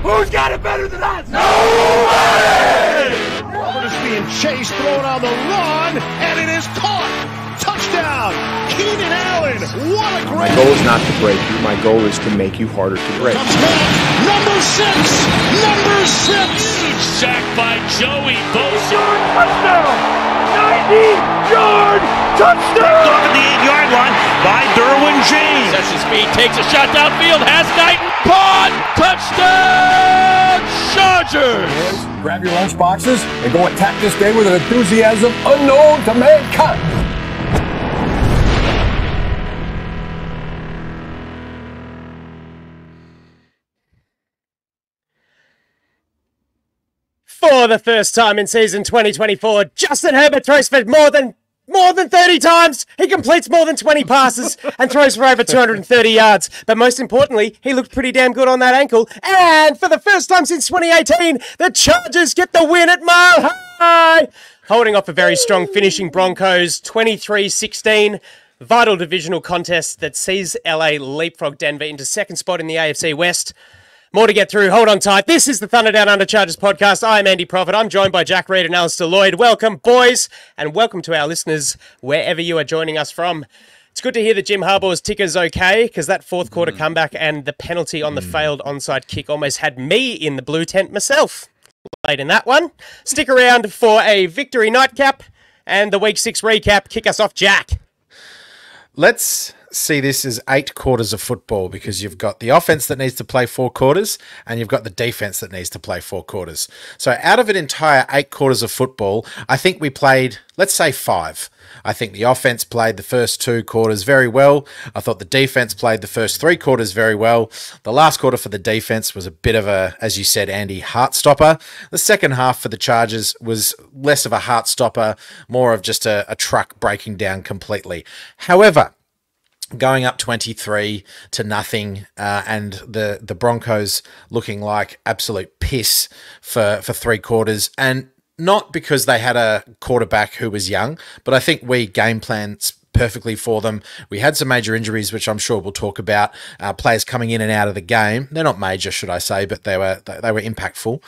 Who's got it better than us? Nobody! Herbert is being chased, thrown on the run, and it is caught. Touchdown, Keenan Allen. What a great... My goal is not to break you. My goal is to make you harder to break. Comes back, number 6. Huge sack by Joey Bosa. Touchdown! 90-yard touchdown! Off at the 8-yard line by Derwin James. Sets his speed, takes a shot downfield, has Knighton. Caught! Touchdown! Chargers! Grab your lunch boxes and go attack this day with an enthusiasm unknown to mankind. For the first time in season 2024, Justin Herbert throws for more than 30 times. He completes more than 20 passes and throws for over 230 yards. But most importantly, he looked pretty damn good on that ankle. And for the first time since 2018, the Chargers get the win at Mile High. Holding off a very strong finishing Broncos, 23-16. Vital divisional contest that sees LA leapfrog Denver into second spot in the AFC West. More to get through. Hold on tight. This is the Thunder Down Under Chargers podcast. I'm Andy Prophet. I'm joined by Jack Reed and Alistair Lloyd. Welcome, boys, and welcome to our listeners wherever you are joining us from. It's good to hear that Jim Harbaugh's ticker's okay, because that fourth quarter comeback and the penalty on the failed onside kick almost had me in the blue tent myself. Late in that one. Stick around for a victory nightcap and the Week 6 recap. Kick us off, Jack. Let's see this as 8 quarters of football, because you've got the offense that needs to play 4 quarters and you've got the defense that needs to play 4 quarters. So out of an entire 8 quarters of football, I think we played, let's say 5. I think the offense played the first 2 quarters very well. I thought the defense played the first 3 quarters very well. The last quarter for the defense was a bit of a, as you said, Andy, heart stopper. The second half for the Chargers was less of a heart stopper, more of just a truck breaking down completely. However, going up 23-0, and the Broncos looking like absolute piss for 3 quarters, and not because they had a quarterback who was young, but I think we game planned perfectly for them. We had some major injuries, which I'm sure we'll talk about. Players coming in and out of the game. They're not major, should I say, but they were impactful.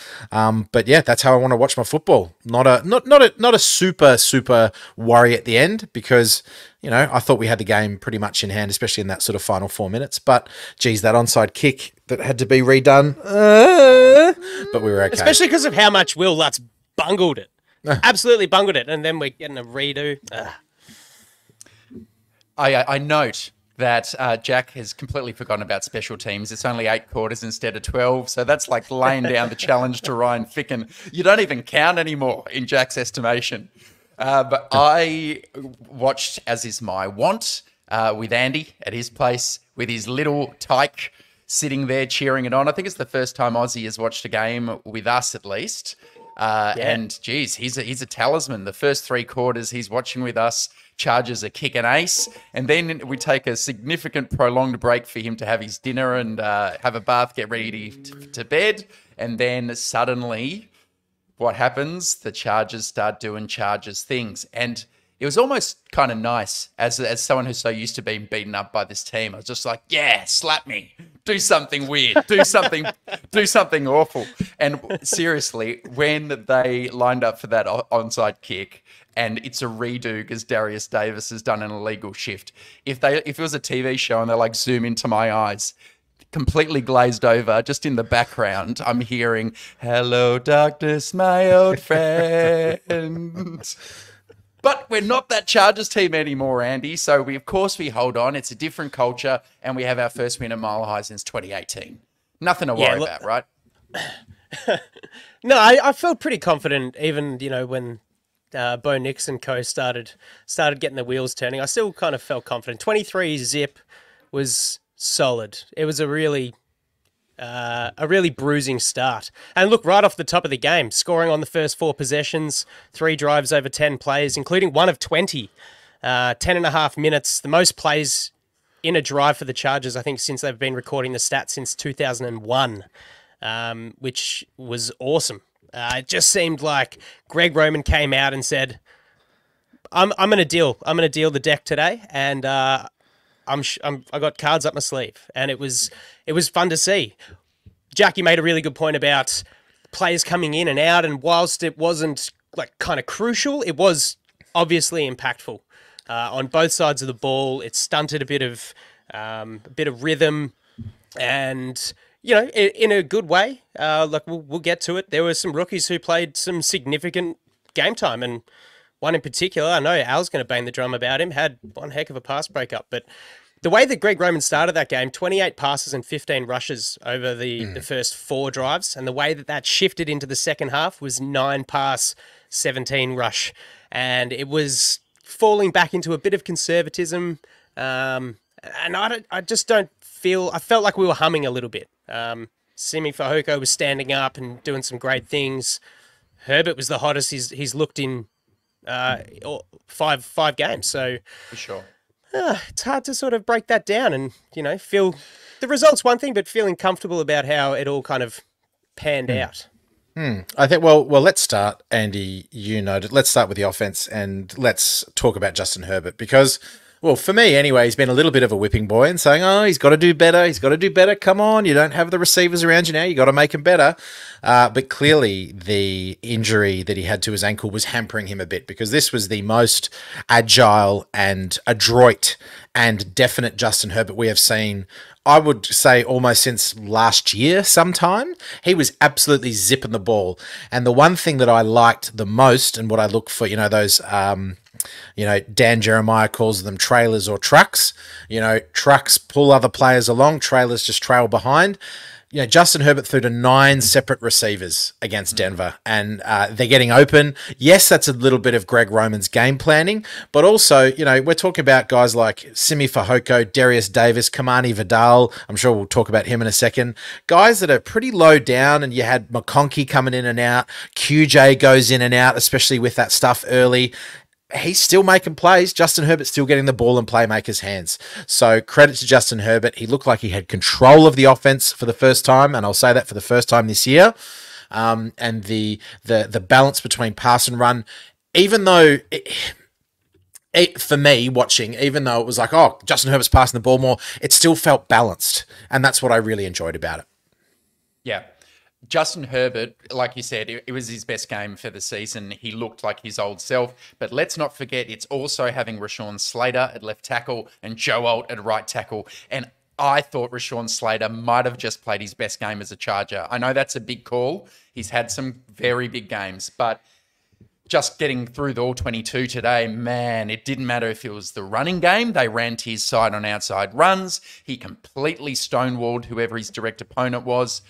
But yeah, that's how I want to watch my football. Not a super worry at the end, because I thought we had the game pretty much in hand, especially in that sort of final 4 minutes. But geez, that onside kick that had to be redone. But we were okay. Especially because of how much Will Lutz bungled it. Absolutely bungled it. And then we're getting a redo. I note that Jack has completely forgotten about special teams. It's only 8 quarters instead of 12, so that's like laying down the challenge to Ryan Ficken. You don't even count anymore in Jack's estimation. But I watched, as is my wont, with Andy at his place, with his little tyke sitting there cheering it on. I think it's the first time Aussie has watched a game with us, at least. And geez, he's a talisman. The first 3 quarters he's watching with us. Chargers a kick and ace, and then we take a significant prolonged break for him to have his dinner and have a bath, get ready to bed, and then suddenly what happens? The Chargers start doing Chargers things, and it was almost kind of nice as someone who's so used to being beaten up by this team. I was just like, yeah, slap me, do something weird, do something awful. And seriously, when they lined up for that onside kick, and it's a redo because Darius Davis has done an illegal shift. If it was a TV show and they like zoom into my eyes, completely glazed over, just in the background, I'm hearing, "Hello, darkness, my old friend." But we're not that Chargers team anymore, Andy. So of course we hold on. It's a different culture, and we have our first win at Mile High since 2018. Nothing to worry about, right? No, I felt pretty confident, even when Bo Nix and co started getting the wheels turning. I still kind of felt confident. 23-0 was solid. It was a really bruising start. And look, right off the top of the game, scoring on the first 4 possessions, 3 drives over 10 plays, including one of 20, 10.5 minutes, the most plays in a drive for the Chargers, I think, since they've been recording the stats since 2001, which was awesome. It just seemed like Greg Roman came out and said, "I'm going to deal the deck today," and I got cards up my sleeve, and it was fun to see. Jackie made a really good point about players coming in and out, and whilst it wasn't like kind of crucial, it was obviously impactful on both sides of the ball. It stunted a bit of rhythm, and in a good way. Like we'll get to it. There were some rookies who played some significant game time, and one in particular, I know Al's going to bang the drum about him, had one heck of a pass breakup. But the way that Greg Roman started that game, 28 passes and 15 rushes over the first 4 drives, and the way that shifted into the second half was 9 pass, 17 rush, and it was falling back into a bit of conservatism. And I just don't feel. I felt like we were humming a little bit. Simi Fehoko was standing up and doing some great things. Herbert was the hottest he's looked in five games. So For sure. It's hard to sort of break that down and feel the result's one thing, but feeling comfortable about how it all kind of panned out. I think, well, let's start, Andy, let's start with the offense and let's talk about Justin Herbert because, well, for me anyway, he's been a little bit of a whipping boy and saying, oh, he's got to do better. Come on, you don't have the receivers around you now. You got to make him better. But clearly the injury that he had to his ankle was hampering him a bit because this was the most agile and adroit and definite Justin Herbert we have seen, I would say almost since last year sometime. He was absolutely zipping the ball. And the one thing that I liked the most and what I look for, those, Dan Jeremiah calls them trailers or trucks. Trucks pull other players along, trailers just trail behind. Justin Herbert threw to 9 separate receivers against Denver, and they're getting open. Yes, that's a little bit of Greg Roman's game planning, but also, we're talking about guys like Simi Fehoko, Darius Davis, Kamani Vidal. I'm sure we'll talk about him in a second. Guys that are pretty low down, and you had McConkey coming in and out. QJ goes in and out, especially with that stuff early. He's still making plays. Justin Herbert's still getting the ball in playmakers' hands. So credit to Justin Herbert. He looked like he had control of the offense for the first time, and I'll say that for the first time this year. And the balance between pass and run, even though for me watching, even though it was like, oh, Justin Herbert's passing the ball more, it still felt balanced, and that's what I really enjoyed about it. Yeah. Justin Herbert, like you said, it was his best game for the season. He looked like his old self. But let's not forget, it's also having Rashawn Slater at left tackle and Joe Alt at right tackle. And I thought Rashawn Slater might have just played his best game as a Charger. I know that's a big call. He's had some very big games. But just getting through the All-22 today, man, it didn't matter if it was the running game. They ran to his side on outside runs. He completely stonewalled whoever his direct opponent was.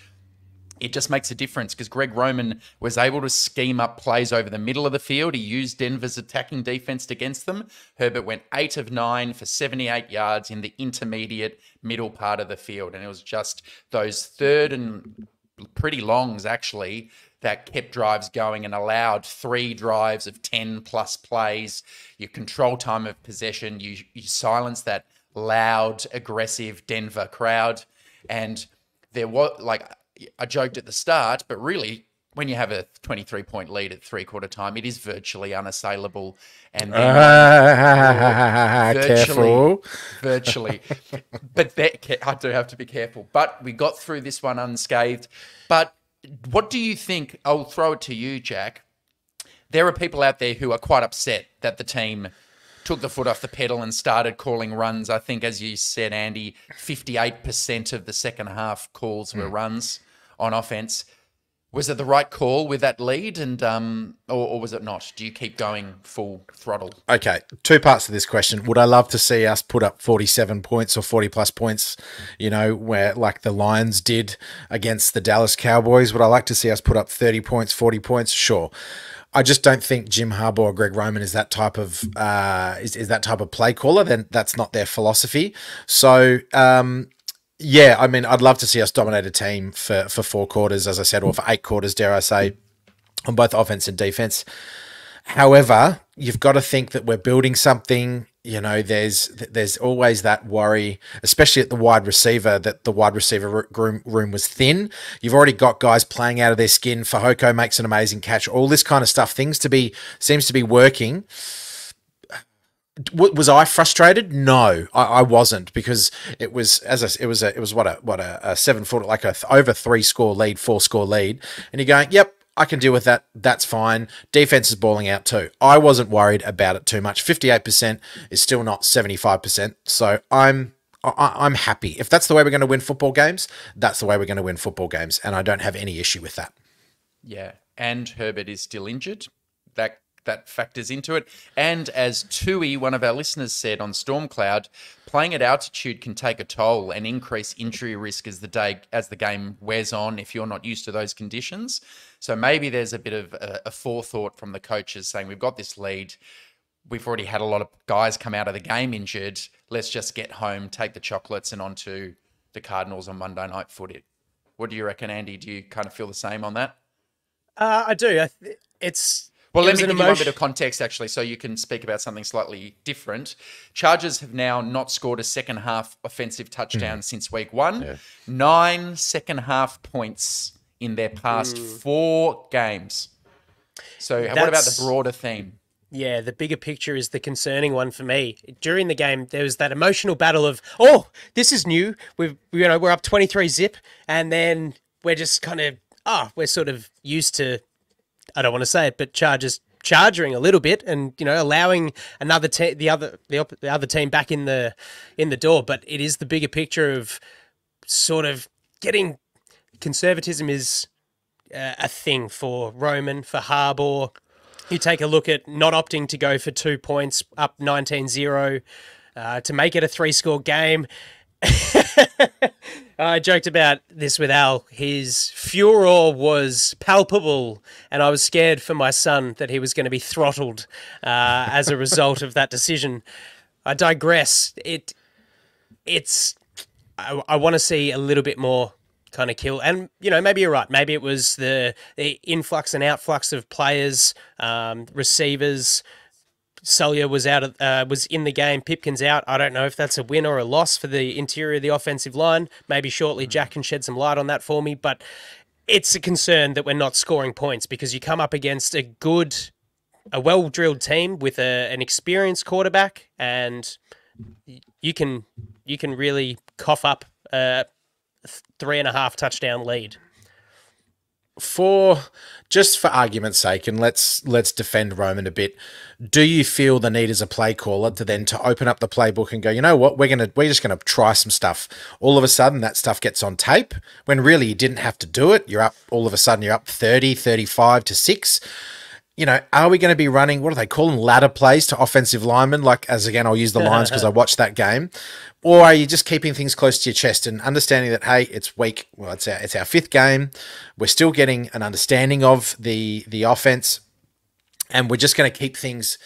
It just makes a difference because Greg Roman was able to scheme up plays over the middle of the field. He used Denver's attacking defense against them. Herbert went 8 of 9 for 78 yards in the intermediate middle part of the field. And it was just those third and pretty longs, actually, that kept drives going and allowed 3 drives of 10-plus plays. You control time of possession. You silence that loud, aggressive Denver crowd. And there was, I joked at the start, but really, when you have a 23-point lead at three-quarter time, it is virtually unassailable. And then virtually. But I do have to be careful. But we got through this one unscathed. But what do you think? I'll throw it to you, Jack. There are people out there who are quite upset that the team took the foot off the pedal and started calling runs. I think, as you said, Andy, 58% of the second half calls were runs on offense. Was it the right call with that lead, and or was it not? Do you keep going full throttle? Okay, 2 parts to this question. Would I love to see us put up 47 points or 40-plus points, where like the Lions did against the Dallas Cowboys? Would I like to see us put up 30 points, 40 points? Sure. I just don't think Jim Harbaugh or Greg Roman is that type of is that type of play caller. Then that's not their philosophy. So yeah, I mean, I'd love to see us dominate a team for 4 quarters, as I said, or for 8 quarters, dare I say, on both offense and defense. However, you've got to think that we're building something. There's always that worry, especially at the wide receiver, that the wide receiver room was thin. You've already got guys playing out of their skin. Fehoko makes an amazing catch. All this kind of stuff, seems to be working. Was I frustrated? No, I wasn't, because it was what a 7 foot, like a over 3-score lead, 4-score lead, and you're going, yep, I can deal with that. That's fine. Defense is balling out too. I wasn't worried about it too much. 58% is still not 75%, so I'm happy. If that's the way we're going to win football games, that's the way we're going to win football games, and I don't have any issue with that. Yeah, and Herbert is still injured. That factors into it. And as Tui, one of our listeners, said on Stormcloud, playing at altitude can take a toll and increase injury risk as the game wears on if you're not used to those conditions. So maybe there's a bit of a forethought from the coaches saying, we've got this lead. We've already had a lot of guys come out of the game injured. Let's just get home, take the chocolates, and on to the Cardinals on Monday Night Footy. What do you reckon, Andy? Do you kind of feel the same on that? I do. Well, let me give you one bit of context, actually, so you can speak about something slightly different. Chargers have now not scored a second-half offensive touchdown since week 1. Yeah. 9 second-half points in their past 4 games. So what about the broader theme? Yeah, the bigger picture is the concerning one for me. During the game, there was that emotional battle of, oh, this is new. We're up 23-zip, and then we're just kind of, we're sort of used to, I don't want to say it, but Chargers charging a little bit and, allowing another the other team back in the door. But it is the bigger picture of sort of getting conservatism is a thing for Roman, for Harbaugh. You take a look at not opting to go for 2 points, up 19-0, to make it a 3-score game. I joked about this with Al. His furor was palpable, and I was scared for my son that he was going to be throttled as a result of that decision. I digress. I want to see a little bit more kind of kill. And, maybe you're right. Maybe it was the influx and outflux of players, receivers. Salier was in the game. Pipkin's out. I don't know if that's a win or a loss for the interior of the offensive line. Maybe shortly Jack can shed some light on that for me. But it's a concern that we're not scoring points, because you come up against a well-drilled team with an experienced quarterback, and you can really cough up a 3.5 touchdown lead. For argument's sake, and let's defend Roman a bit, do you feel the need as a play caller to open up the playbook and go, you know what, we're just gonna try some stuff? All of a sudden that stuff gets on tape when really you didn't have to do it. All of a sudden you're up 30, 35 to 6. Are we going to be running, what do they call them, ladder plays to offensive linemen? Again, I'll use the Lions because I watched that game. Or are you just keeping things close to your chest and understanding that, hey, it's week, well, it's our 5th game. We're still getting an understanding of the offense, and we're just going to keep things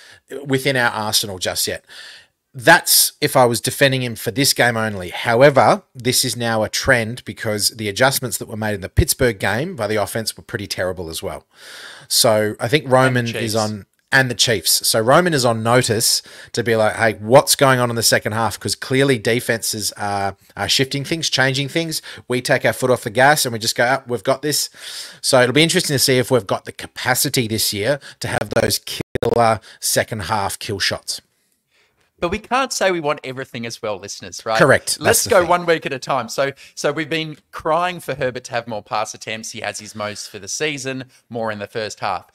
within our arsenal just yet. That's if I was defending him for this game only. However, this is now a trend because the adjustments that were made in the Pittsburgh game by the offense were pretty terrible as well. So I think Roman is on, and the Chiefs. So Roman is on notice to be like, hey, what's going on in the second half? Because clearly defenses are shifting things, changing things. We take our foot off the gas and we just go, we've got this. So it'll be interesting to see if we've got the capacity this year to have those killer second half kill shots. But we can't say we want everything as well, listeners, right? Correct. Let's go 1 week at a time. So we've been crying for Herbert to have more pass attempts. He has his most for the season, more in the first half.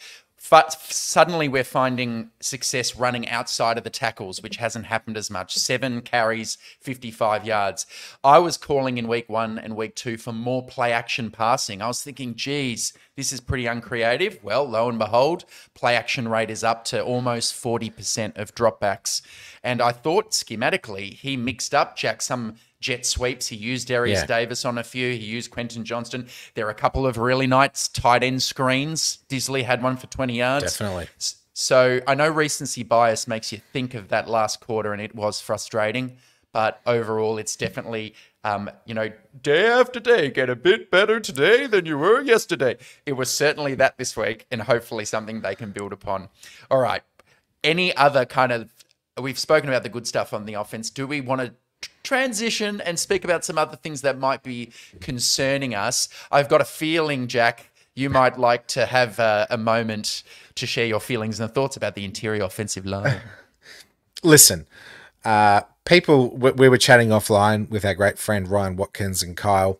But suddenly we're finding success running outside of the tackles, which hasn't happened as much. 7 carries, 55 yards. I was calling in week 1 and week 2 for more play action passing. I was thinking, geez, this is pretty uncreative. Well, lo and behold, play action rate is up to almost 40% of dropbacks. And I thought schematically he mixed up, Jack, some jet sweeps. He used Darius Davis on a few. He used Quentin Johnston. There are a couple of really nice tight end screens. Disley had one for 20 yards. Definitely. So I know recency bias makes you think of that last quarter, and it was frustrating. But overall, it's definitely, day after day, get a bit better today than you were yesterday. It was certainly that this week, and hopefully something they can build upon. All right. Any other kind of, we've spoken about the good stuff on the offense. Do we want to transition and speak about some other things that might be concerning us? I've got a feeling, Jack, you might like to have a moment to share your feelings and thoughts about the interior offensive line. listen, people, we were chatting offline with our great friend Ryan Watkins and Kyle,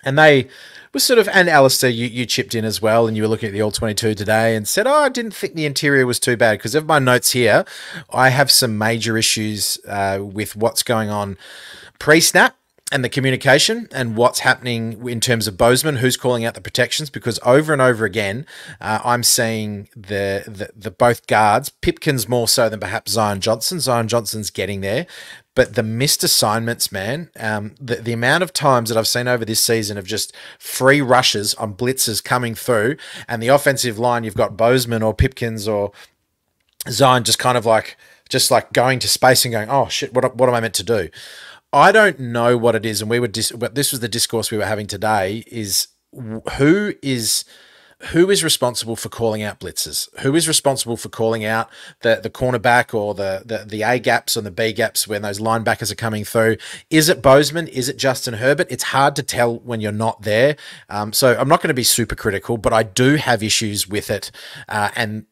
and they were sort of, and Alistair, you chipped in as well, and you were looking at the All-22 today and said, I didn't think the interior was too bad, because of my notes here, I have some major issues with what's going on pre-snap and the communication and what's happening in terms of Bozeman, who's calling out the protections, because over and over again, I'm seeing the both guards, Pipkins more so than perhaps Zion Johnson. Zion Johnson's getting there, but the missed assignments, man, the amount of times that I've seen over this season of just free rushes on blitzes coming through, and the offensive line, you've got Bozeman or Pipkins or Zion just kind of like going to space and going, oh shit, what am I meant to do? I don't know what it is, and but this was the discourse we were having today, is who is responsible for calling out blitzes? Who is responsible for calling out the cornerback or the A gaps and the B gaps when those linebackers are coming through? Is it Bozeman? Is it Justin Herbert? It's hard to tell when you're not there. So I'm not going to be super critical, but I do have issues with it, and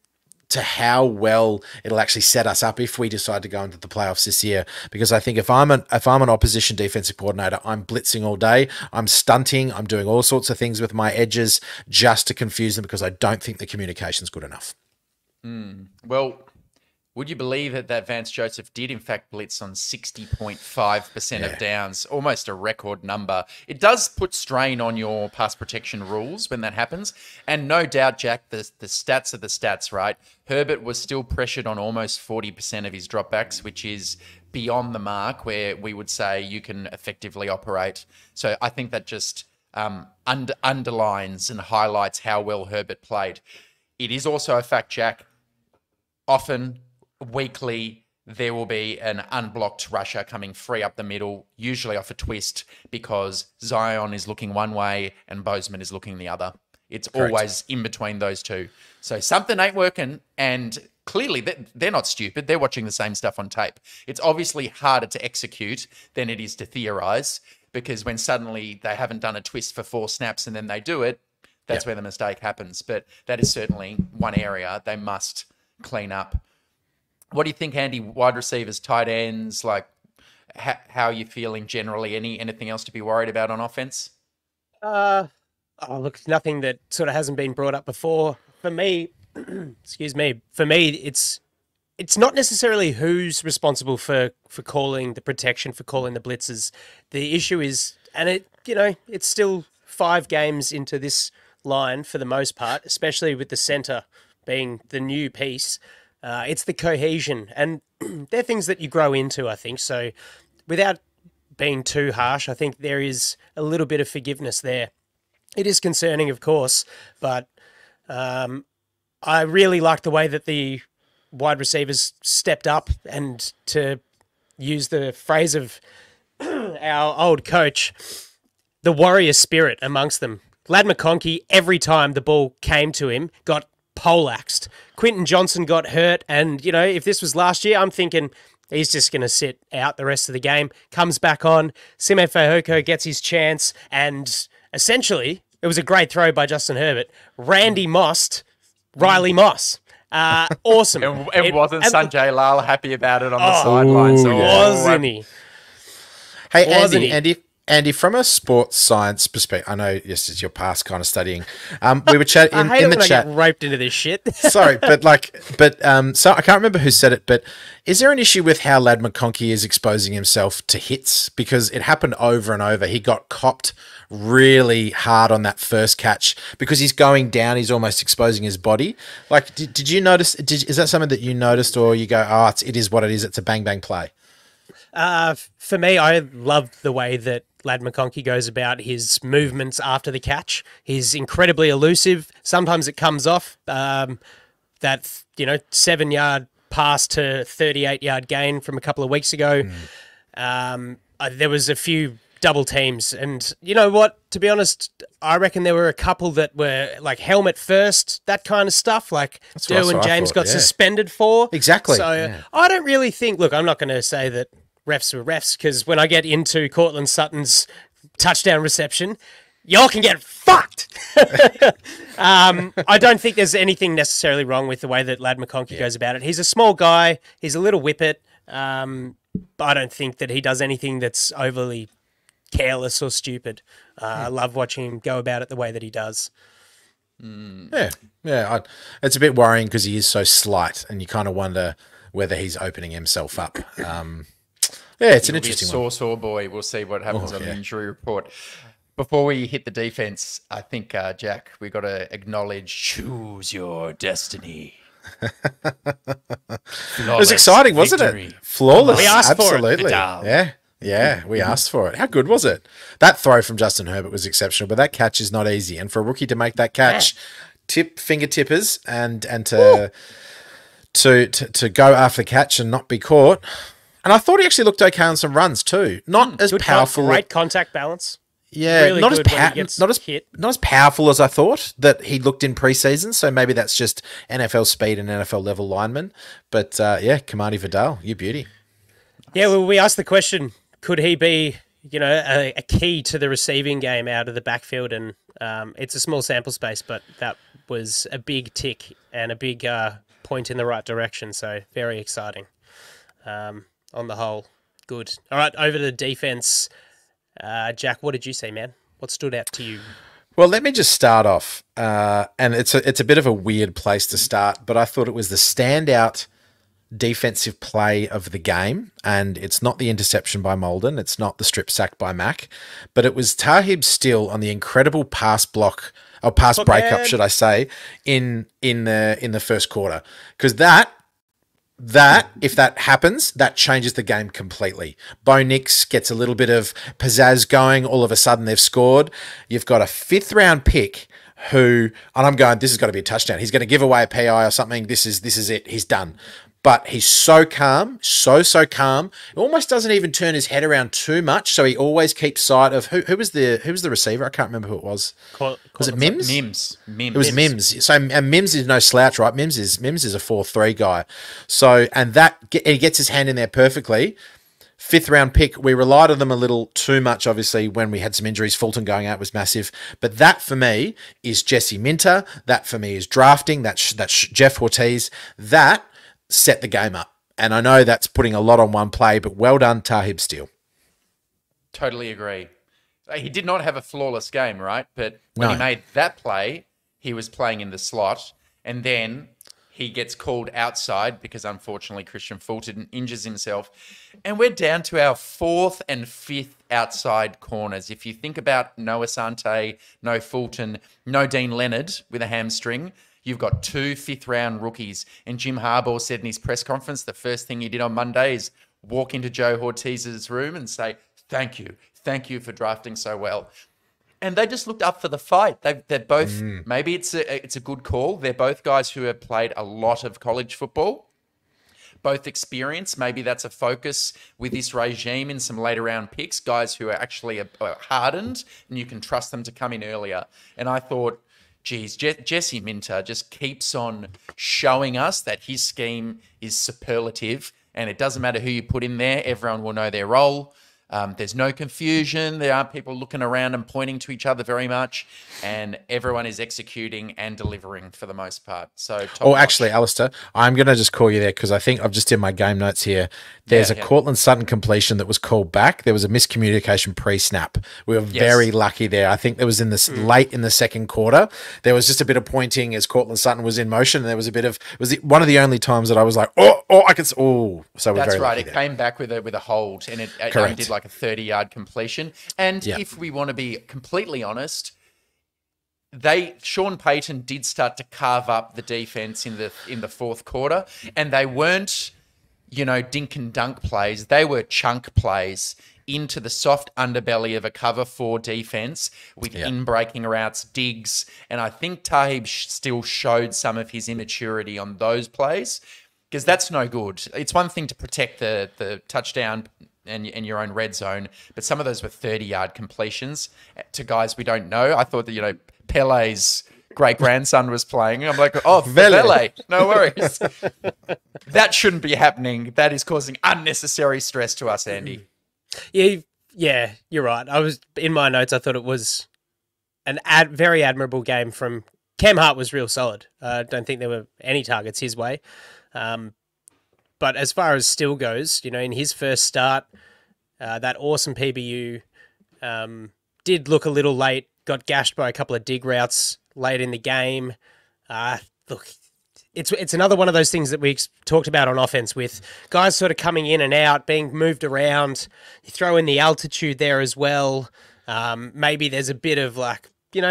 to how well it'll actually set us up if we decide to go into the playoffs this year. Because I think if I'm an opposition defensive coordinator, I'm blitzing all day, I'm stunting, I'm doing all sorts of things with my edges just to confuse them, because I don't think the communication's good enough. Well, would you believe that Vance Joseph did in fact blitz on 60.5% of downs, almost a record number? It does put strain on your pass protection rules when that happens. And no doubt, Jack, the stats are the stats, right? Herbert was still pressured on almost 40% of his dropbacks, which is beyond the mark where we would say you can effectively operate. So I think that just underlines and highlights how well Herbert played. It is also a fact, Jack, often weekly, there will be an unblocked rusher coming free up the middle, usually off a twist, because Zion is looking one way and Bozeman is looking the other. It's always in between those two. So something ain't working, and clearly they're not stupid. They're watching the same stuff on tape. It's obviously harder to execute than it is to theorize, because when suddenly they haven't done a twist for 4 snaps and then they do it, that's where the mistake happens. But that is certainly one area they must clean up. What do you think, Andy? Wide receivers, tight ends, like how are you feeling generally? Anything else to be worried about on offense? Look, nothing that sort of hasn't been brought up before. For me, excuse me, it's not necessarily who's responsible for calling the protection, for calling the blitzes. The issue is, and it's still 5 games into this line for the most part, especially with the center being the new piece. It's the cohesion, and they're things that you grow into, I think. So without being too harsh, I think there is a little bit of forgiveness there. It is concerning, of course, but I really like the way that the wide receivers stepped up, and to use the phrase of our old coach, the warrior spirit amongst them. Lad McConkey, every time the ball came to him, got poleaxed. Quinton Johnson got hurt, and if this was last year, I'm thinking he's just going to sit out the rest of the game. Comes back on, Sime Fehoko gets his chance, and essentially it was a great throw by Justin Herbert. Randy Mossed Riley Moss. Awesome. It wasn't Sanjay Lal happy about it on the sidelines. Wasn't he? Hey, Andy, from a sports science perspective, I know this is your past kind of studying. We were chatting in the chat. I get roped into this shit. Sorry, so I can't remember who said it, but is there an issue with how Lad McConkey is exposing himself to hits? Because it happened over and over. He got copped really hard on that first catch because he's going down. He's almost exposing his body. Like, did you notice? Is that something that you noticed, or you go, oh, it is what it is. It's a bang bang play. For me, I love the way that Lad McConkey goes about his movements after the catch. He's incredibly elusive. Sometimes it comes off. That 7-yard pass to 38-yard gain from a couple of weeks ago. There was a few double teams, and you know what? To be honest, I reckon there were a couple that were like helmet first, that kind of stuff. Like Derwin James got suspended for. Exactly. So I don't really think. Look, I'm not going to say that refs were refs, because when I get into Cortland Sutton's touchdown reception, y'all can get fucked. I don't think there's anything necessarily wrong with the way that Lad McConkey goes about it. He's a small guy. He's a little whippet. But I don't think that he does anything that's overly careless or stupid. I love watching him go about it the way that he does. Yeah. It's a bit worrying because he is so slight, and you kind of wonder whether he's opening himself up. It's an interesting one. Sore boy. We'll see what happens on the injury report. Before we hit the defense, I think, Jack, we got to acknowledge choose your destiny. It was exciting, wasn't it? Flawless. We asked for it. Absolutely. Yeah, we asked for it. How good was it? That throw from Justin Herbert was exceptional, but that catch is not easy. And for a rookie to make that catch, finger tippers, and to go after the catch and not be caught. And I thought he actually looked okay on some runs too. Not as powerful. Great contact balance. Yeah, really not as powerful as I thought that he looked in preseason. So maybe that's just NFL speed and NFL level lineman. But Kamani Vidal, you beauty. Yeah, well, we asked the question: could he be, a key to the receiving game out of the backfield? And it's a small sample space, but that was a big tick and a big point in the right direction. So very exciting. On the whole, good. All right, over to the defense. Jack, what did you say, man? What stood out to you? Well, let me just start off, and it's a bit of a weird place to start, but I thought it was the standout defensive play of the game, and it's not the interception by Molden, it's not the strip sack by Mack, but it was Tahib Still on the incredible pass breakup, should I say, in the first quarter, because that if that happens, that changes the game completely. Bo Nix gets a little bit of pizzazz going. All of a sudden, they've scored. You've got a 5th round pick and I'm going, this has got to be a touchdown. He's going to give away a PI or something. This is it. He's done. But he's so calm, so calm. He almost doesn't even turn his head around too much. So he always keeps sight of who was the receiver? I can't remember who it was. Was it Mims? Mims. It was Mims. So and Mims is no slouch, right? Mims is a 4-3 guy. So and he gets his hand in there perfectly. 5th round pick. We relied on them a little too much, obviously, when we had some injuries. Fulton going out was massive. But that for me is Jesse Minter. That for me is drafting. That's Jeff Ortiz. That set the game up. And I know that's putting a lot on one play, but well done, Tahib Steele. Totally agree. He did not have a flawless game, right? But when he made that play, he was playing in the slot, and then he gets called outside because, unfortunately, Christian Fulton injures himself. And we're down to our 4th and 5th outside corners. If you think about no Asante, no Fulton, no Dean Leonard with a hamstring, you've got 2 5th-round rookies. And Jim Harbaugh said in his press conference, the first thing he did on Monday is walk into Joe Ortiz's room and say, thank you for drafting so well. And they just looked up for the fight. They're both, maybe it's a good call. They're both guys who have played a lot of college football, both experienced. Maybe that's a focus with this regime in some later round picks, guys who are actually hardened and you can trust them to come in earlier. And I thought, geez, Jesse Minter just keeps on showing us that his scheme is superlative, and it doesn't matter who you put in there. Everyone will know their role. There's no confusion. There aren't people looking around and pointing to each other very much, and everyone is executing and delivering for the most part. So, actually, Alistair, I'm going to just call you there because I think I've just in my game notes here. There's a Cortland Sutton completion that was called back. There was a miscommunication pre-snap. We were very lucky there. I think there was in this late in the second quarter. There was just a bit of pointing as Cortland Sutton was in motion, and there was a bit of one of the only times that I was like, So we're that's very right. It came back with a hold, and it did like a 30-yard completion. And if we want to be completely honest, Sean Payton did start to carve up the defense in the fourth quarter, and they weren't, dink and dunk plays. They were chunk plays into the soft underbelly of a cover 4 defense with in-breaking routes, digs, and I think Tahib still showed some of his immaturity on those plays, because that's no good. It's one thing to protect the touchdown and your own red zone, but some of those were 30-yard completions to guys we don't know. I thought that, Pele's great-grandson was playing. I'm like, Pele, no worries. That shouldn't be happening. That is causing unnecessary stress to us, Andy. Yeah, you're right. I was in my notes. I thought it was very admirable game from Cam Hart. Was real solid. I don't think there were any targets his way. But as far as Still goes, in his first start, that awesome PBU did look a little late, got gashed by a couple of dig routes late in the game. Look, it's another one of those things that we talked about on offense with guys sort of coming in and out, being moved around. You throw in the altitude there as well. Maybe there's a bit of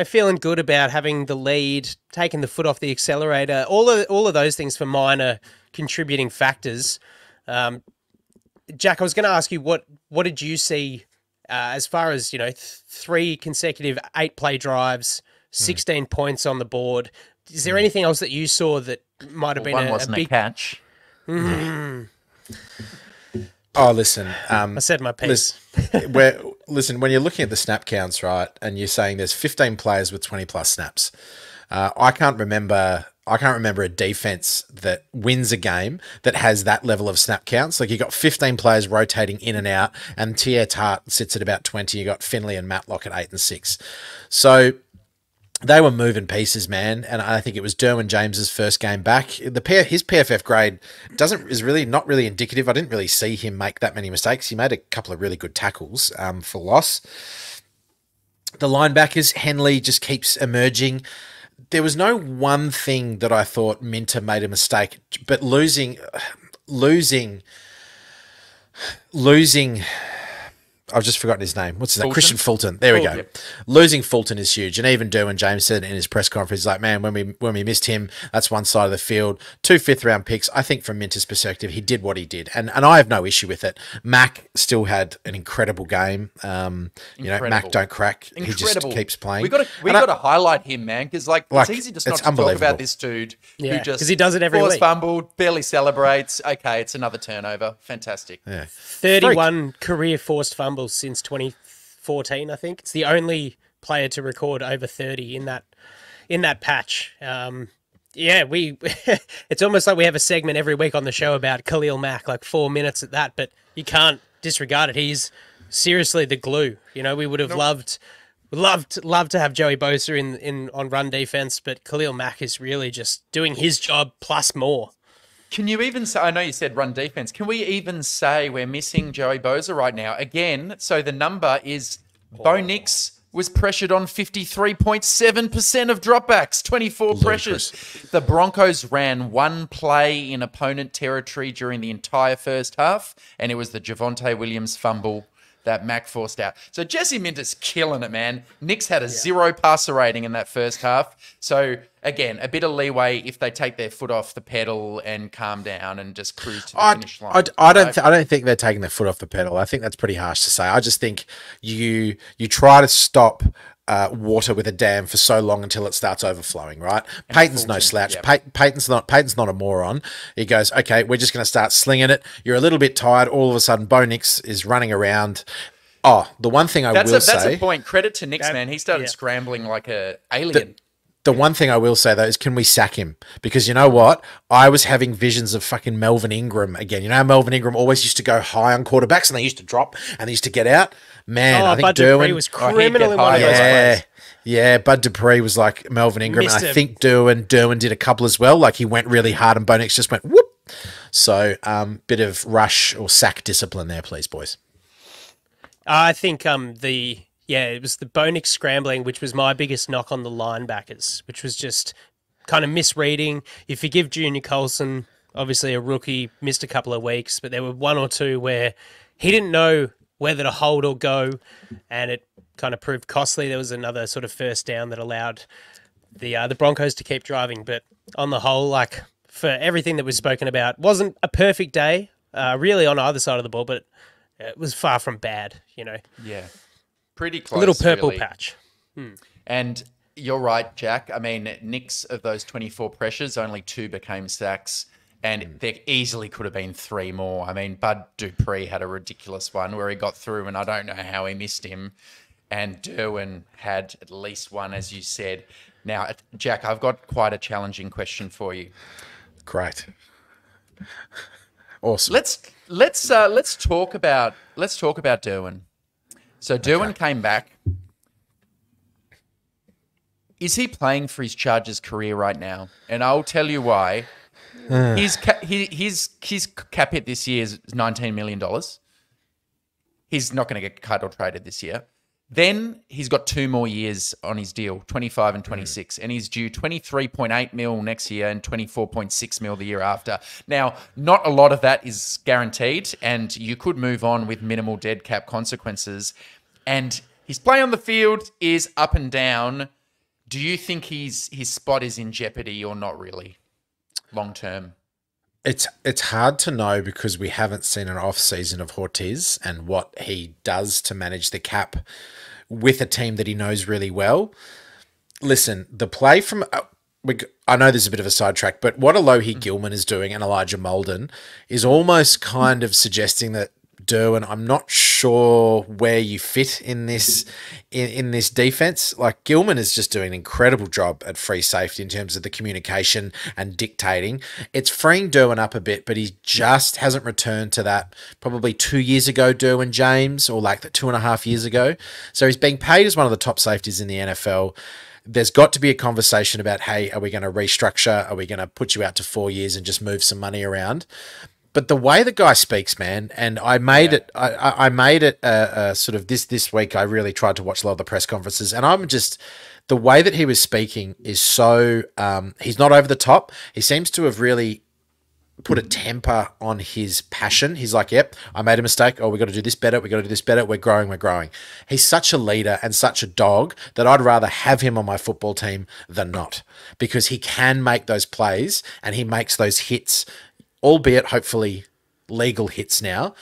feeling good about having the lead, taking the foot off the accelerator. All of those things for minor contributing factors. Jack, I was going to ask you what did you see as far as 3 consecutive 8-play drives, 16 points on the board. Is there anything else that you saw that might have been one wasn't a catch? Oh, listen. I said my piece. Listen, when you're looking at the snap counts, right, and you're saying there's 15 players with 20 plus snaps, I can't remember a defense that wins a game that has that level of snap counts. Like, you got 15 players rotating in and out, and T.A. Tart sits at about 20. You got Finley and Matlock at 8 and 6. So they were moving pieces, man, and I think it was Derwin James's first game back. His PFF grade is really not really indicative. I didn't really see him make that many mistakes. He made a couple of really good tackles for loss. The linebackers, Henley just keeps emerging. There was no one thing that I thought Minter made a mistake, but losing. I've just forgotten his name. What's his name? Christian Fulton. There we go. Yep. Losing Fulton is huge. And even Derwin James said in his press conference, he's like, man, when we missed him, that's one side of the field. 2 5th-round picks. I think from Minter's perspective, he did what he did. And I have no issue with it. Mac still had an incredible game. Mac don't crack. Incredible. He just keeps playing. We got to highlight him, man, because it's easy just not to talk about this dude who just, because he does it every week. Fumbled, barely celebrates. Okay, it's another turnover. Fantastic. Yeah. 31 career forced fumbles since 2014, I think. It's the only player to record over 30 in that patch. It's almost like we have a segment every week on the show about Khalil Mack, like 4 minutes at that, but you can't disregard it. He's seriously the glue. We would have loved to have Joey Bosa on run defense, but Khalil Mack is really just doing his job plus more. Can you even say, I know you said run defense, can we even say we're missing Joey Bosa right now? Again, so the number is Bo Nix was pressured on 53.7% of dropbacks, 24 pressures. The Broncos ran 1 play in opponent territory during the entire first half, and it was the Javonte Williams fumble that Mac forced out. So Jesse Minter's killing it, man. Nix had a 0 passer rating in that first half. So again, a bit of leeway if they take their foot off the pedal and calm down and just cruise to the finish line. I don't think they're taking their foot off the pedal. I think that's pretty harsh to say. I just think you try to stop water with a dam for so long until it starts overflowing, right? And Peyton's no slouch. Yep. Peyton's not a moron. He goes, okay, we're just going to start slinging it. You're a little bit tired. All of a sudden, Bo Nix is running around. Oh, the one thing that's a point. Credit to Nix, man. He started scrambling like a alien. The one thing I will say, though, is can we sack him? Because you know what? I was having visions of fucking Melvin Ingram again. You know how Melvin Ingram always used to go high on quarterbacks and they used to drop and they used to get out? Man, I think Bud Dupree was criminal in one of those plays. Yeah, Bud Dupree was like Melvin Ingram. And I think Derwin did a couple as well. Like, he went really hard and Bo Nix just went whoop. So, bit of rush or sack discipline there, please, boys. I think it was the Bo Nix scrambling, which was my biggest knock on the linebackers, which was just kind of misreading. You forgive Junior Colson, obviously a rookie, missed a couple of weeks, but there were 1 or 2 where he didn't know whether to hold or go, and it kind of proved costly. There was another sort of first down that allowed the Broncos to keep driving, but on the whole, like, for everything that was spoken about, wasn't a perfect day, really on either side of the ball, but it was far from bad, Yeah. Pretty close. A little purple really. patch. And you're right, Jack. I mean, Nix, of those 24 pressures, only 2 became sacks, and there easily could have been 3 more. I mean, Bud Dupree had a ridiculous one where he got through, and I don't know how he missed him. And Derwin had at least 1, as you said. Now, Jack, I've got quite a challenging question for you. Great. Awesome. Let's talk about Derwin. So Derwin came back. Is he playing for his Chargers career right now? And I'll tell you why. His cap hit this year is $19 million. He's not going to get cut or traded this year. Then he's got 2 more years on his deal, 25 and 26, and he's due 23.8 mil next year and 24.6 mil the year after. Now, not a lot of that is guaranteed, and you could move on with minimal dead cap consequences. And his play on the field is up and down. Do you think his spot is in jeopardy or not really, long term? It's hard to know because we haven't seen an off season of Ortiz and what he does to manage the cap with a team that he knows really well. Listen, the play from I know there's a bit of a sidetrack, but what Alohi Gilman is doing and Elijah Molden is almost kind of suggesting that Derwin, I'm not sure where you fit in this in this defense. Like Gilman is just doing an incredible job at free safety in terms of the communication and dictating. It's freeing Derwin up a bit, but he just hasn't returned to that probably 2 years ago Derwin James, or like 2.5 years ago. So he's being paid as one of the top safeties in the NFL. There's got to be a conversation about, hey, are we going to restructure? Are we going to put you out to 4 years and just move some money around? But the way the guy speaks, man, and I made it sort of this week. I really tried to watch a lot of the press conferences, and I'm just, the way that he was speaking is so, he's not over the top. He seems to have really put a temper on his passion. He's like, yep, I made a mistake. Oh, we got to do this better. We got to do this better. We're growing. He's such a leader and such a dog that I'd rather have him on my football team than not, because he can make those plays and he makes those hits, albeit hopefully legal hits now.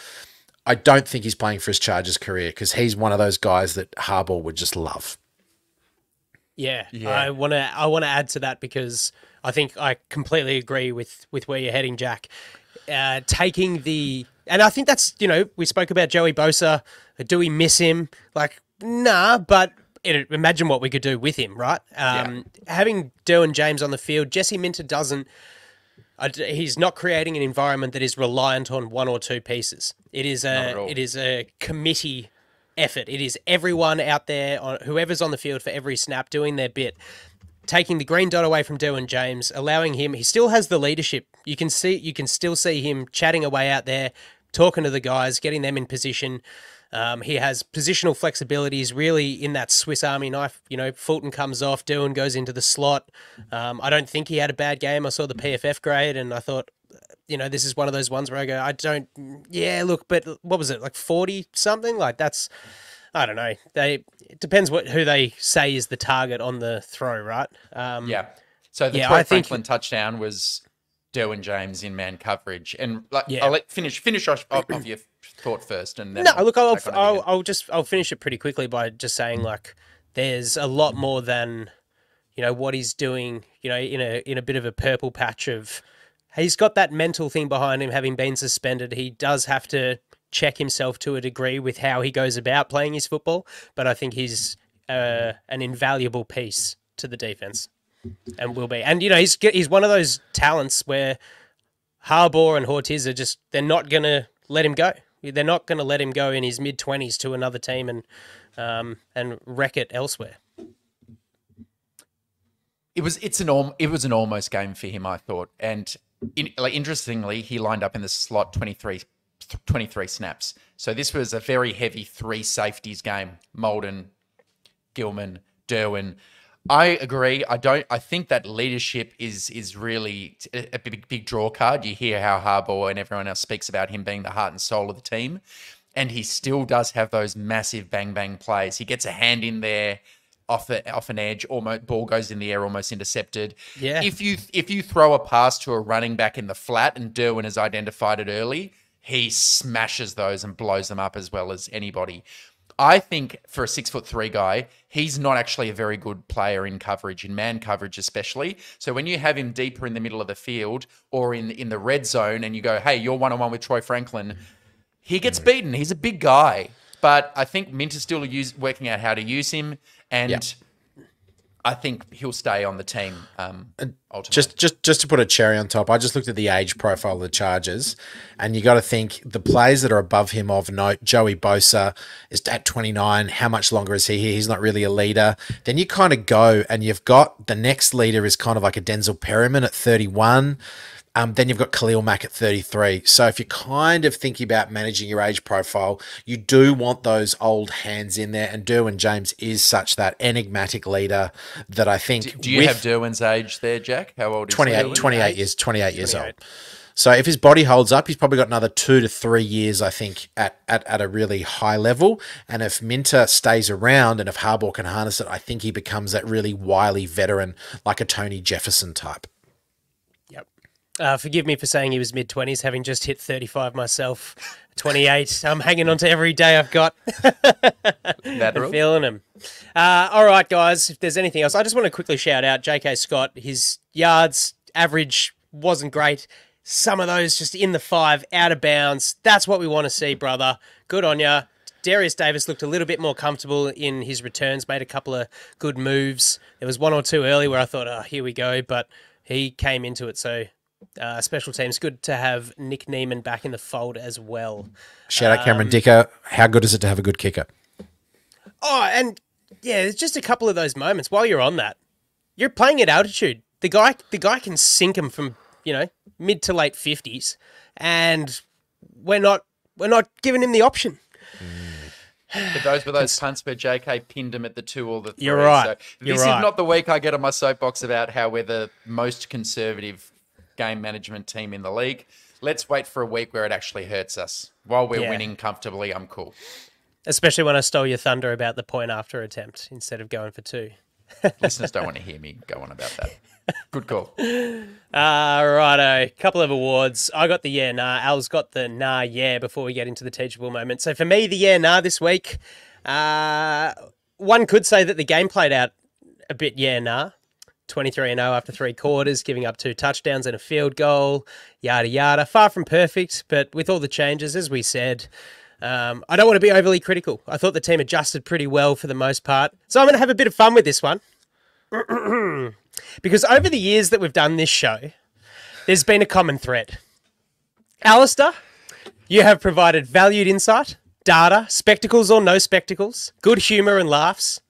I don't think he's playing for his Chargers career because he's one of those guys that Harbaugh would just love. Yeah. I want to add to that because I think I completely agree with where you're heading, Jack. And I think that's, we spoke about Joey Bosa. Do we miss him? Like, nah, but imagine what we could do with him, right? Having Derwin James on the field, Jesse Minter doesn't. He's not creating an environment that is reliant on one or two pieces. It is a committee effort. It is everyone out there, whoever's on the field for every snap, doing their bit, taking the green dot away from Derwin James, allowing him. He still has the leadership. You can still see him chatting away out there, talking to the guys, getting them in position. He has positional flexibility. He's really in that Swiss Army knife. Fulton comes off, Derwin goes into the slot. I don't think he had a bad game. I saw the PFF grade and I thought, this is one of those ones where I go, but what was it, like 40 something? Like that's, I don't know. It depends who they say is the target on the throw, right? So the Troy Franklin touchdown was Derwin James in man coverage, and I'll let finish off your thought first, and then I'll finish it pretty quickly by just saying like there's a lot more than what he's doing. In a bit of a purple patch of, he's got that mental thing behind him, having been suspended. He does have to check himself to a degree with how he goes about playing his football, but I think he's an invaluable piece to the defense. And will be. And, he's one of those talents where Harbaugh and Ortiz are just, they're not going to let him go. They're not going to let him go in his mid-20s to another team and wreck it elsewhere. It was an almost game for him, I thought. And interestingly, he lined up in the slot 23 snaps. So this was a very heavy 3 safeties game. Molden, Gilman, Derwin. I agree. I think that leadership is really a big draw card. You hear how Harbaugh and everyone else speaks about him being the heart and soul of the team, and he still does have those massive bang plays. He gets a hand in there off an edge, almost ball goes in the air, almost intercepted. Yeah. If you throw a pass to a running back in the flat and Derwin has identified it early, he smashes those and blows them up as well as anybody. I think for a 6'3" guy, he's not actually a very good player in coverage, in man coverage especially. So when you have him deeper in the middle of the field or in the red zone and you go, hey, you're one-on-one with Troy Franklin, he gets beaten. He's a big guy. But I think Mint is still working out how to use him. And I think he'll stay on the team. Ultimately. Just to put a cherry on top, I just looked at the age profile of the Chargers, and you got to think the players that are above him of note. Joey Bosa is at 29. How much longer is he here? He's not really a leader. Then you kind of go, and you've got the next leader is kind of like a Denzel Perryman at 31. Then you've got Khalil Mack at 33. So if you're kind of thinking about managing your age profile, you do want those old hands in there. And Derwin James is such that enigmatic leader that I think. Do you have Derwin's age there, Jack? How old is he? 28 years old. So if his body holds up, he's probably got another 2 to 3 years, I think, at a really high level. And if Minter stays around and if Harbaugh can harness it, I think he becomes that really wily veteran like a Tony Jefferson type. Forgive me for saying he was mid-20s, having just hit 35 myself. 28. I'm hanging on to every day I've got. I'm feeling him. All right, guys, if there's anything else, I just want to quickly shout out J.K. Scott. His yards average wasn't great. Some of those just in the 5, out of bounds. That's what we want to see, brother. Good on ya. Darius Davis looked a little bit more comfortable in his returns, made a couple of good moves. There was one or two early where I thought, oh, here we go, but he came into it, so... special teams. Good to have Nick Neiman back in the fold as well. Shout out Cameron Dicker. How good is it to have a good kicker? Oh, and yeah, there's just a couple of those moments. While you're on that, you're playing at altitude. The guy can sink him from mid to late 50s, and we're not giving him the option. But those were those punts where JK pinned him at the 2 or the 3. You're right. So this is not the week I get on my soapbox about how we're the most conservative game management team in the league. Let's wait for a week where it actually hurts us. While we're winning comfortably, I'm cool. Especially when I stole your thunder about the point after attempt instead of going for 2. Listeners don't want to hear me go on about that. Good call. Righto. Couple of awards. I got the yeah, nah. Al's got the nah, yeah before we get into the teachable moment. So for me, the yeah, nah this week, one could say that the game played out a bit yeah, nah. 23-0 after 3 quarters, giving up 2 touchdowns and a field goal, yada, yada. Far from perfect, but with all the changes, as we said, I don't want to be overly critical. I thought the team adjusted pretty well for the most part. So I'm going to have a bit of fun with this one. Because over the years that we've done this show, there's been a common thread. Alistair, you have provided valued insight, data, spectacles or no spectacles, good humour and laughs.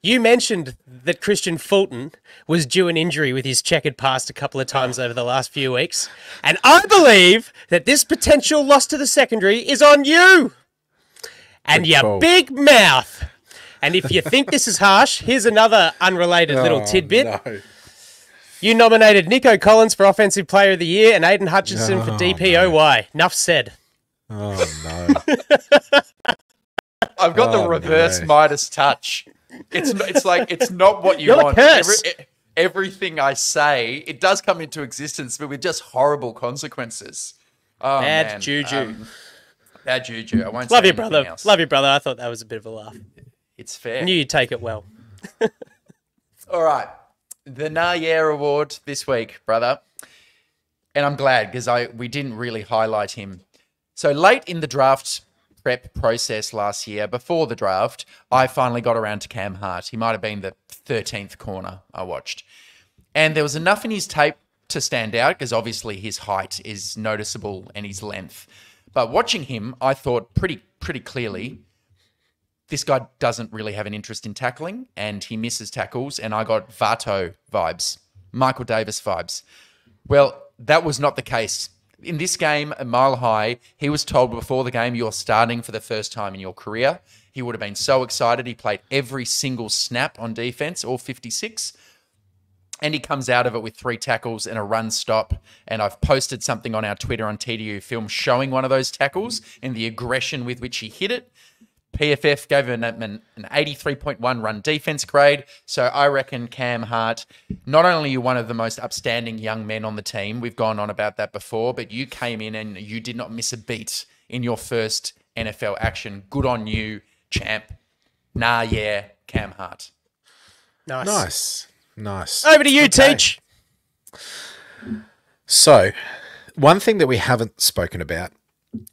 You mentioned that Christian Fulton was due an injury with his checkered past a couple of times over the last few weeks. And I believe that this potential loss to the secondary is on you and your big mouth. And if you think this is harsh, here's another unrelated little tidbit. No. You nominated Nico Collins for Offensive Player of the Year and Aiden Hutchinson for DPOY. Enough said. Oh, no. I've got the reverse Midas touch. It's like it's not what you want. Everything I say, it does come into existence, but with just horrible consequences. Oh, bad juju. Bad juju. I won't love say you, brother. else. Love you, brother. I thought that was a bit of a laugh. It's fair. I knew you'd take it well. All right, the Nah Yeah Award this week, brother, and I'm glad because we didn't really highlight him. So late in the draft prep process last year, before the draft, I finally got around to Cam Hart. He might have been the 13th corner I watched. And there was enough in his tape to stand out because obviously his height is noticeable and his length. But watching him, I thought pretty clearly, this guy doesn't really have an interest in tackling and he misses tackles. And I got Vato vibes, Michael Davis vibes. Well, that was not the case. In this game, at Mile High, he was told before the game, you're starting for the first time in your career. He would have been so excited. He played every single snap on defense, all 56. And he comes out of it with 3 tackles and a run stop. And I've posted something on our Twitter on TDU Film showing one of those tackles and the aggression with which he hit it. PFF gave him an 83.1 run defense grade. So I reckon Cam Hart, not only are you one of the most upstanding young men on the team, we've gone on about that before, but you came in and you did not miss a beat in your first NFL action. Good on you, champ. Nah, yeah, Cam Hart. Nice. Over to you, Teach. So, one thing that we haven't spoken about,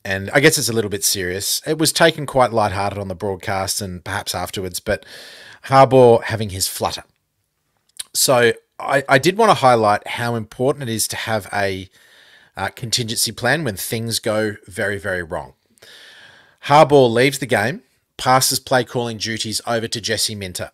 and I guess it's a little bit serious. It was taken quite lighthearted on the broadcast and perhaps afterwards, but Harbaugh having his flutter. So I did want to highlight how important it is to have a contingency plan when things go very, very wrong. Harbaugh leaves the game, passes play calling duties over to Jesse Minter.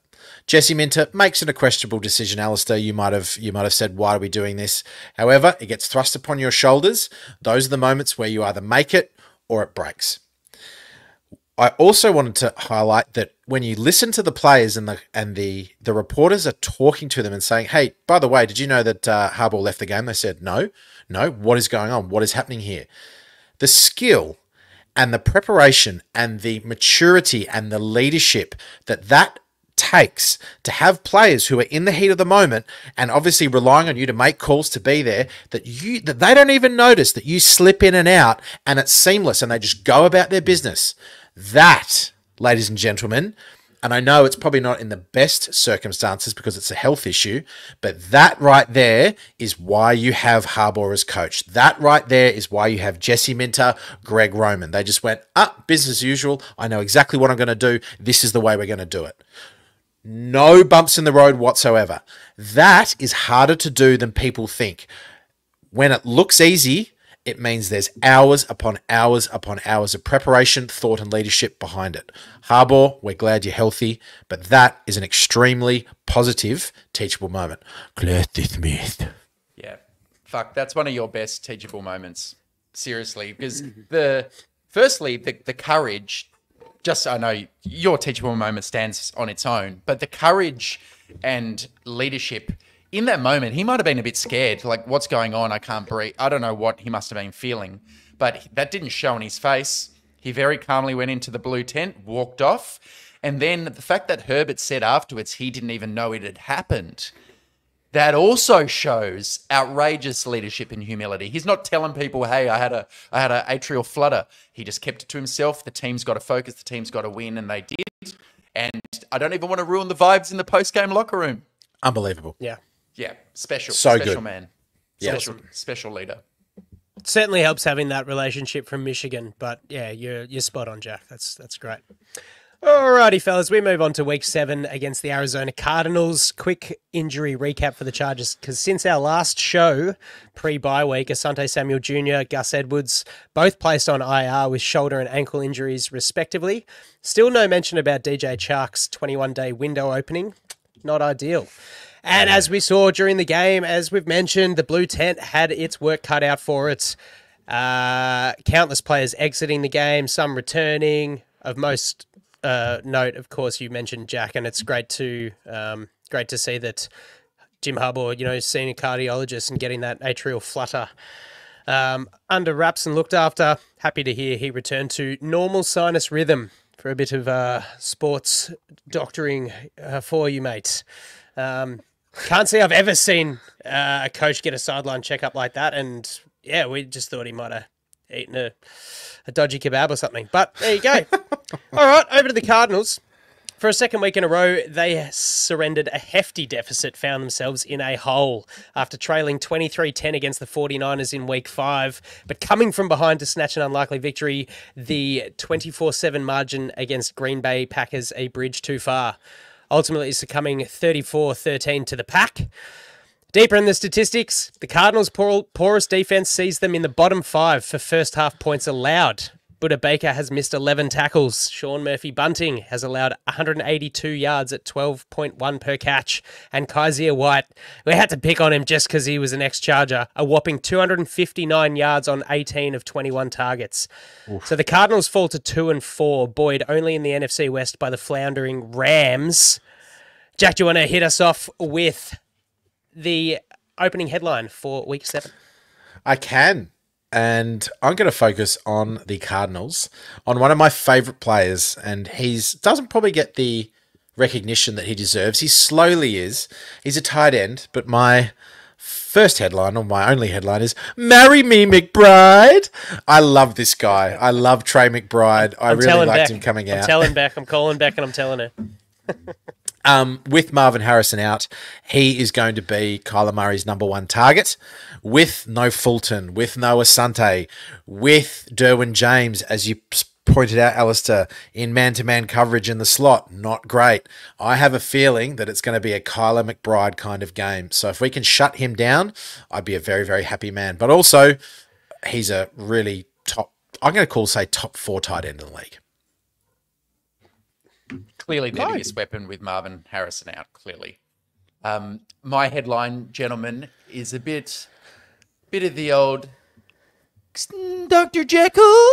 Jesse Minter makes a questionable decision. Alistair, you might have said, why are we doing this? However, it gets thrust upon your shoulders. Those are the moments where you either make it or it breaks. I also wanted to highlight that when you listen to the players and the reporters are talking to them and saying, hey, by the way, did you know that Harbaugh left the game? They said, no. What is going on? What is happening here? The skill and the preparation and the maturity and the leadership that takes to have players who are in the heat of the moment and obviously relying on you to make calls to be there, that they don't even notice that you slip in and out and it's seamless and they just go about their business. That, ladies and gentlemen, and I know it's probably not in the best circumstances because it's a health issue, but that right there is why you have Harbaugh as coach. That right there is why you have Jesse Minter, Greg Roman. They just went, business as usual. I know exactly what I'm going to do. This is the way we're going to do it. No bumps in the road whatsoever. That is harder to do than people think. When it looks easy, it means there's hours upon hours upon hours of preparation, thought, and leadership behind it. Harbaugh, we're glad you're healthy, but that is an extremely positive teachable moment. Yeah. Fuck, that's one of your best teachable moments. Seriously. Because the courage, just, I know your teachable moment stands on its own, but the courage and leadership in that moment, he might have been a bit scared, like, what's going on? I can't breathe. I don't know what he must have been feeling, but that didn't show on his face. He very calmly went into the blue tent, walked off, and then the fact that Herbert said afterwards he didn't even know it had happened, that also shows outrageous leadership and humility. He's not telling people, hey, I had a atrial flutter. He just kept it to himself. The team's got to focus. The team's got to win, and they did. And I don't even want to ruin the vibes in the post-game locker room. Unbelievable. Yeah, special good. Man. Yeah. Special leader. It certainly helps having that relationship from Michigan, but yeah, you're spot on, Jack. That's great. Alrighty, fellas, we move on to week 7 against the Arizona Cardinals. Quick injury recap for the Chargers, because since our last show, pre-bye week, Asante Samuel Jr., Gus Edwards, both placed on IR with shoulder and ankle injuries, respectively. Still no mention about DJ Chark's 21-day window opening. Not ideal. And as we saw during the game, as we've mentioned, the blue tent had its work cut out for it. Countless players exiting the game, some returning. Of most note, of course, you mentioned Jack, and it's great to see that Jim Harbaugh, seeing a cardiologist and getting that atrial flutter under wraps and looked after. Happy to hear he returned to normal sinus rhythm for a bit of sports doctoring for you, mate. Can't say I've ever seen a coach get a sideline checkup like that, and yeah, we just thought he might have eaten a dodgy kebab or something. But there you go. All right, over to the Cardinals. For a second week in a row, they surrendered a hefty deficit, found themselves in a hole after trailing 23-10 against the 49ers in week 5. But coming from behind to snatch an unlikely victory, the 24-7 margin against Green Bay Packers a bridge too far. Ultimately succumbing 34-13 to the Pack. Deeper in the statistics, the Cardinals' porous defense sees them in the bottom 5 for first half points allowed. Buda Baker has missed 11 tackles. Sean Murphy-Bunting has allowed 182 yards at 12.1 per catch. And Kaiser White, we had to pick on him just because he was an ex-Charger, a whopping 259 yards on 18 of 21 targets. Oof. So the Cardinals fall to 2-4, buoyed only in the NFC West by the floundering Rams. Jack, do you want to hit us off with the opening headline for week 7? I can. And I'm going to focus on the Cardinals, on one of my favourite players, and doesn't probably get the recognition that he deserves. He slowly is. He's a tight end, but my first headline, or my only headline, is "Marry Me, McBride." I love this guy. I love Trey McBride. I really liked him coming out. I'm telling Beck. I'm calling Beck, and I'm telling her. With Marvin Harrison out, he is going to be Kyler Murray's number 1 target. With no Fulton, with no Asante, with Derwin James, as you pointed out, Alistair, in man-to-man coverage in the slot, not great. I have a feeling that it's going to be a Kyler McBride kind of game. So if we can shut him down, I'd be a very, very happy man. But also, he's a really I'm going to say top 4 tight end in the league. Clearly the biggest weapon with Marvin Harrison out, clearly. My headline, gentlemen, is a bit of the old Dr. Jekyll.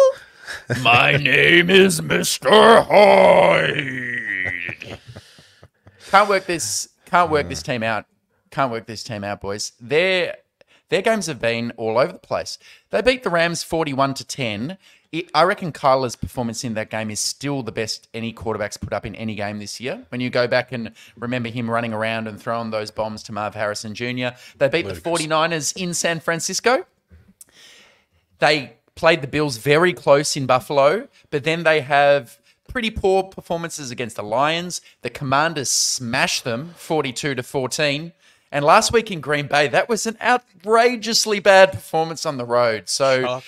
My name is Mr. Hyde. Can't work this team out. Can't work this team out, boys. Their games have been all over the place. They beat the Rams 41-10. I reckon Kyler's performance in that game is still the best any quarterback's put up in any game this year. When you go back and remember him running around and throwing those bombs to Marv Harrison Jr. They beat the 49ers in San Francisco. They played the Bills very close in Buffalo, but then they have pretty poor performances against the Lions. The Commanders smashed them 42-14. And last week in Green Bay, that was an outrageously bad performance on the road. So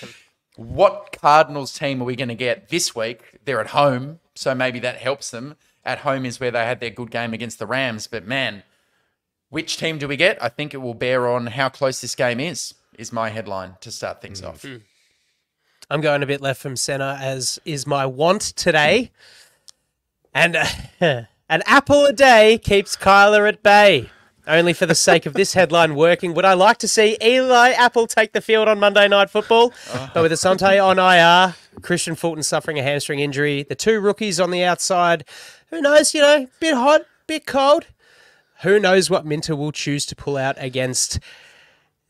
what Cardinals team are we going to get this week? They're at home, so maybe that helps them. At home is where they had their good game against the Rams. But man, which team do we get? I think it will bear on how close this game is my headline to start things off. I'm going a bit left from center, as is my want today. And an apple a day keeps Kyler at bay. Only for the sake of this headline working, would I like to see Eli Apple take the field on Monday Night Football? But with Asante on IR, Christian Fulton suffering a hamstring injury, the 2 rookies on the outside, who knows, bit hot, bit cold. Who knows what Minter will choose to pull out against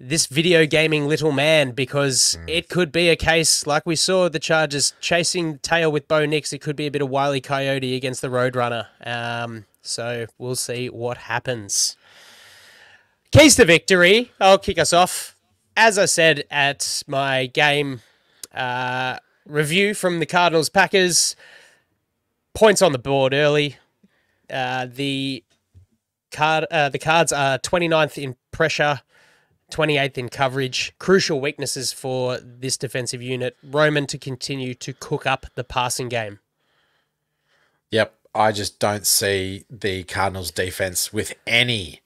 this video gaming little man, because it could be a case, like we saw the Chargers chasing tail with Bo Nix, it could be a bit of Wile E. Coyote against the Roadrunner. So we'll see what happens. Keys to victory. I'll kick us off. As I said at my game review from the Cardinals Packers, points on the board early. The Cards are 29th in pressure, 28th in coverage. Crucial weaknesses for this defensive unit. Roman to continue to cook up the passing game. Yep, I just don't see the Cardinals defense with any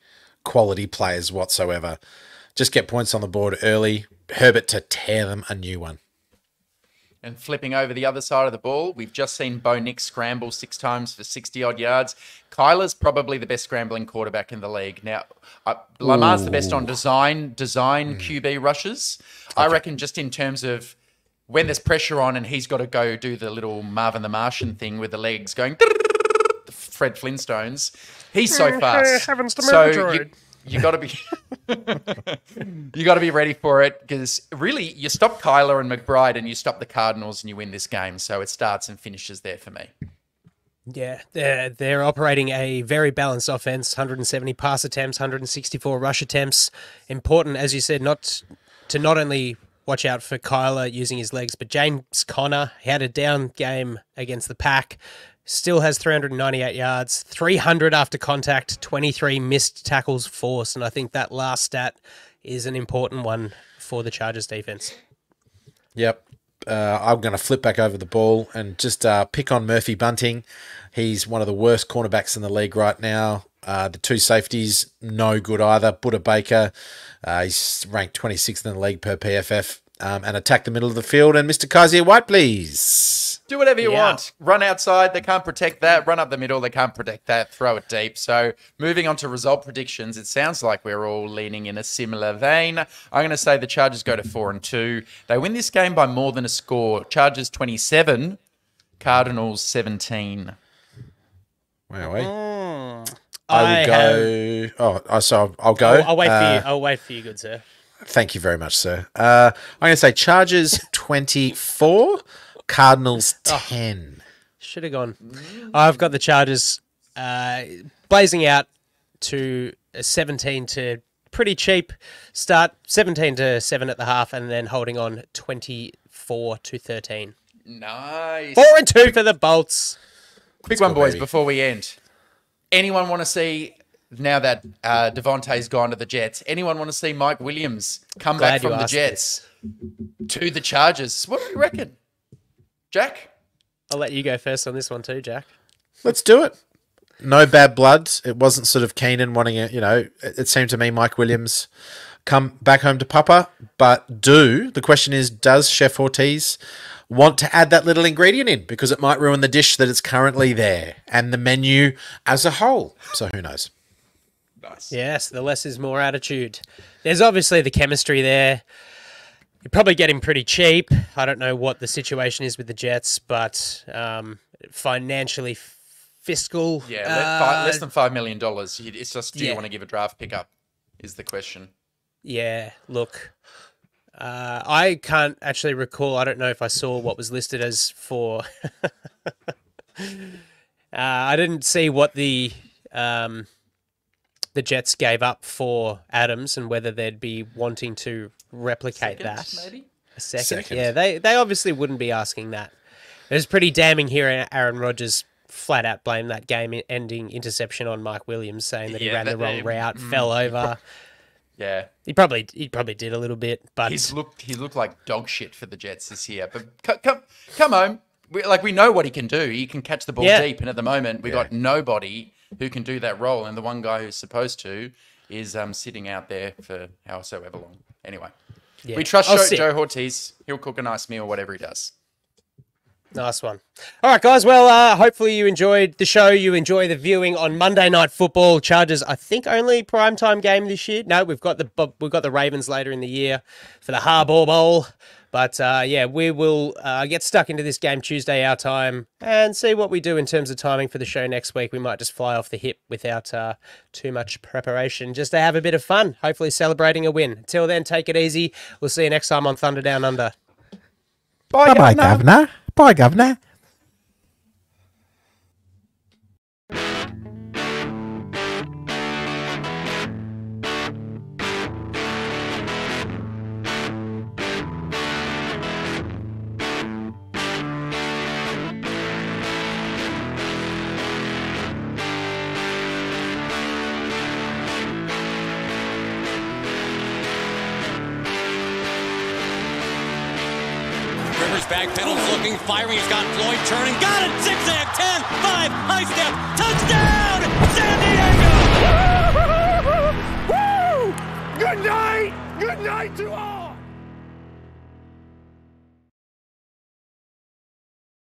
quality players whatsoever. Just get points on the board early. Herbert to tear them a new one. And flipping over the other side of the ball, we've just seen Bo Nix scramble 6 times for 60-odd yards. Kyler's probably the best scrambling quarterback in the league. Now, Lamar's the best on design QB rushes. Okay. I reckon just in terms of when there's pressure on and he's got to go do the little Marvin the Martian thing with the legs going Fred Flintstones, he's so fast. So you got to be you got to be ready for it, because really you stop Kyler and McBride and you stop the Cardinals and you win this game. So it starts and finishes there for me. Yeah, they're operating a very balanced offense, 170 pass attempts, 164 rush attempts. Important, as you said, not only watch out for Kyler using his legs, but James Conner, he had a down game against the Pack. Still has 398 yards, 300 after contact, 23 missed tackles forced. And I think that last stat is an important one for the Chargers defense. Yep. I'm going to flip back over the ball and just pick on Murphy Bunting. He's one of the worst cornerbacks in the league right now. The 2 safeties, no good either. Buddha Baker, he's ranked 26th in the league per PFF. And attack the middle of the field. And Mr. Kaiser White, please. Do whatever you want. Run outside, they can't protect that. Run up the middle, they can't protect that. Throw it deep. So moving on to result predictions, it sounds like we're all leaning in a similar vein. I'm going to say the Chargers go to 4-2. They win this game by more than a score. Chargers 27, Cardinals 17. Wow. I will go. So I'll go. I'll wait for you. I'll wait for you, good sir. Thank you very much, sir. I'm going to say Chargers 24, Cardinals 10. Should have gone. I've got the Chargers blazing out to a 17 to pretty cheap start, 17-7 at the half, and then holding on 24-13. Nice. 4-2 for the Bolts. Quick one, boys, before we end. Anyone want to see... Now that Devontae's gone to the Jets, anyone want to see Mike Williams come back from the Jets to the Chargers? What do you reckon? Jack? I'll let you go first on this one too, Jack. Let's do it. No bad blood. It wasn't sort of Keenan wanting it. It seemed to me Mike Williams come back home to Papa. But the question is, does Chef Ortiz want to add that little ingredient in? Because it might ruin the dish that is currently there and the menu as a whole. So who knows? Nice. Yes, the less is more attitude. There's obviously the chemistry there. You probably get him pretty cheap. I don't know what the situation is with the Jets, but financially fiscal. Yeah, less than $5 million. It's just, do you want to give a draft pickup is the question. Yeah, look, I can't actually recall. I don't know if I saw what was listed as for. I didn't see what the Jets gave up for Adams and whether they'd be wanting to replicate that. Maybe? A second. Yeah, they obviously wouldn't be asking that. It was pretty damning hearing Aaron Rodgers flat out blame that game-ending interception on Mike Williams, saying that he ran the wrong route, fell over. Yeah, he probably did a little bit, but he looked like dog shit for the Jets this year. But come on, we know what he can do. He can catch the ball deep, and at the moment we got nobody who can do that role, and the one guy who's supposed to is sitting out there for however long. Anyway, we trust Joe Ortiz. He'll cook a nice meal, whatever he does. Nice one. All right, guys. Well, hopefully you enjoyed the show. You enjoy the viewing on Monday Night Football. Chargers, I think, only primetime game this year. No, we've got the Ravens later in the year for the Harbaugh Bowl. But we will get stuck into this game Tuesday our time and see what we do in terms of timing for the show next week. We might just fly off the hip without too much preparation, just to have a bit of fun. Hopefully celebrating a win. Until then, take it easy. We'll see you next time on Thunder Down Under. Bye, Governor. Bye, Governor. Back pedals looking, firing, he's got Floyd turning, got it, zigzag, 10, 5, high step, touchdown, San Diego! Woo! Good night! Good night to all!